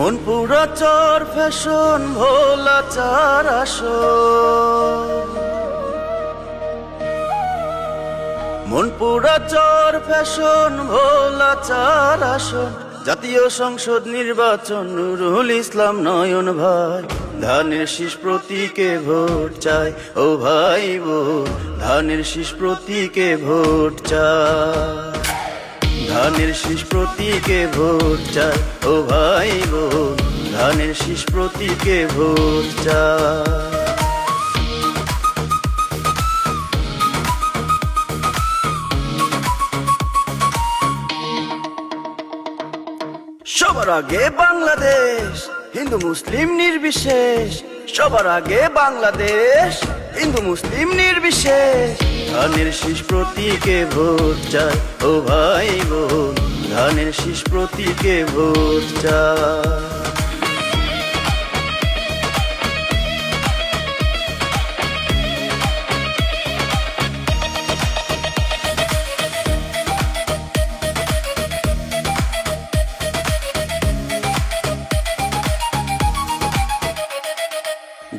মন পুরা চর ফ্যাশন ভোলা চার আসর, মন পুরা চর ফ্যাশন ভোলা চার আসর। জাতীয় সংসদ নির্বাচন নুরুল ইসলাম নয়ন ভাই, ধানের শীষ প্রতীকে ভোট চাই ও ভাই বোন, ধানের শীষ প্রতীকে ভোট চাই, ধানের শীষ প্রতীকে ভোট চাই ও ভাই বোন, ধানের শীষ প্রতীকে ভোট চাই। সবার আগে বাংলাদেশ, হিন্দু মুসলিম নির্বিশেষ, সবার আগে বাংলাদেশ, হিন্দু মুসলিম নির্বিশেষ। ধানের শীষ প্রতীকে ভোট চাই ও ভাই বোন, ধানের শীষ প্রতীকে ভোট চাই।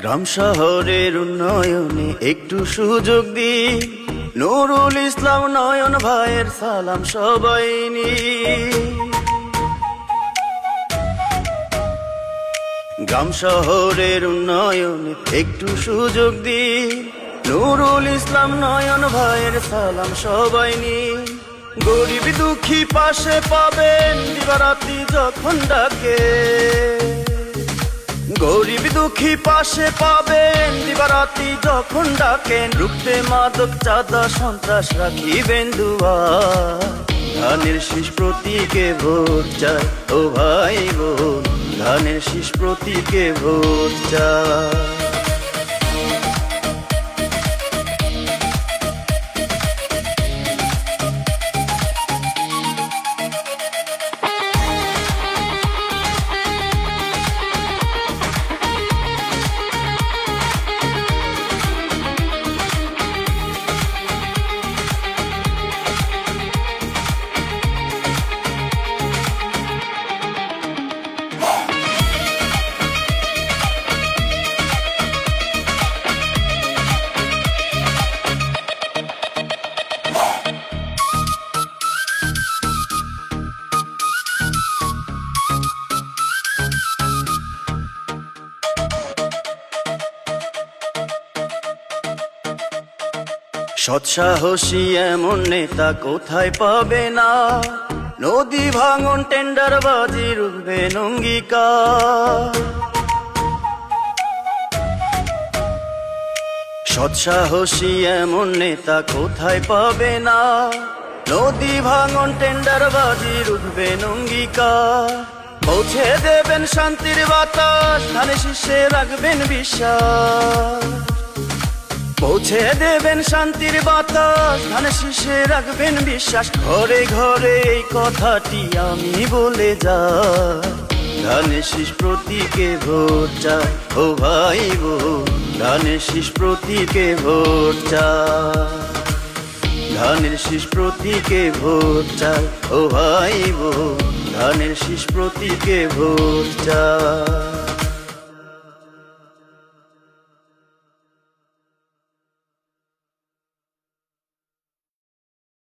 গ্রাম শহরের উন্নয়নে একটু সুযোগ দি, নুরুল ইসলাম নয়ন ভাইয়ের সালাম সবাই নি। গ্রাম শহরের উন্নয়নে একটু সুযোগ দি, নুরুল ইসলাম নয়ন ভাইয়ের সালাম সবাই নি। গরিব দুঃখী পাশে পাবেন দিবারাত্রি যখন ডাকে, গরিব দুঃখী পাশে পাবেন দিবারাত্রি যখন ডাকেন। রুখতে মাদক চাঁদা সন্ত্রাস রাখিবেন দুয়ার, ধানের শীষ প্রতীকে ভোট চাই ও ভাই বোন, ধানের শীষ প্রতীকে ভোট চাই। সৎসাহসী এমন নেতা কোথায় পাবে না, নদী ভাঙন টেন্ডার বাজি রুখবেন অঙ্গীকার। সৎসাহসী এমন নেতা কোথায় পাবে না, নদী ভাঙন টেন্ডার বাজি রুখবেন অঙ্গীকার। পৌঁছে দেবেন শান্তির বাতাস, ধানের শীষে রাখবেন বিশ্বাস। পৌঁছে দেবেন শান্তির বাতাস, ধানের শীষে রাখবেন বিশ্বাস। ঘরে ঘরে এই কথাটি আমি বলে যাই, ধানের শীষ প্রতীকে ভোট চাই ও ভাই বোন, ধানের শীষ প্রতীকে ভোট চাই, ধানের শীষ প্রতীকে ভোট চাই ও ভাই বোন, ধানের শীষ প্রতীকে ভোট চাই।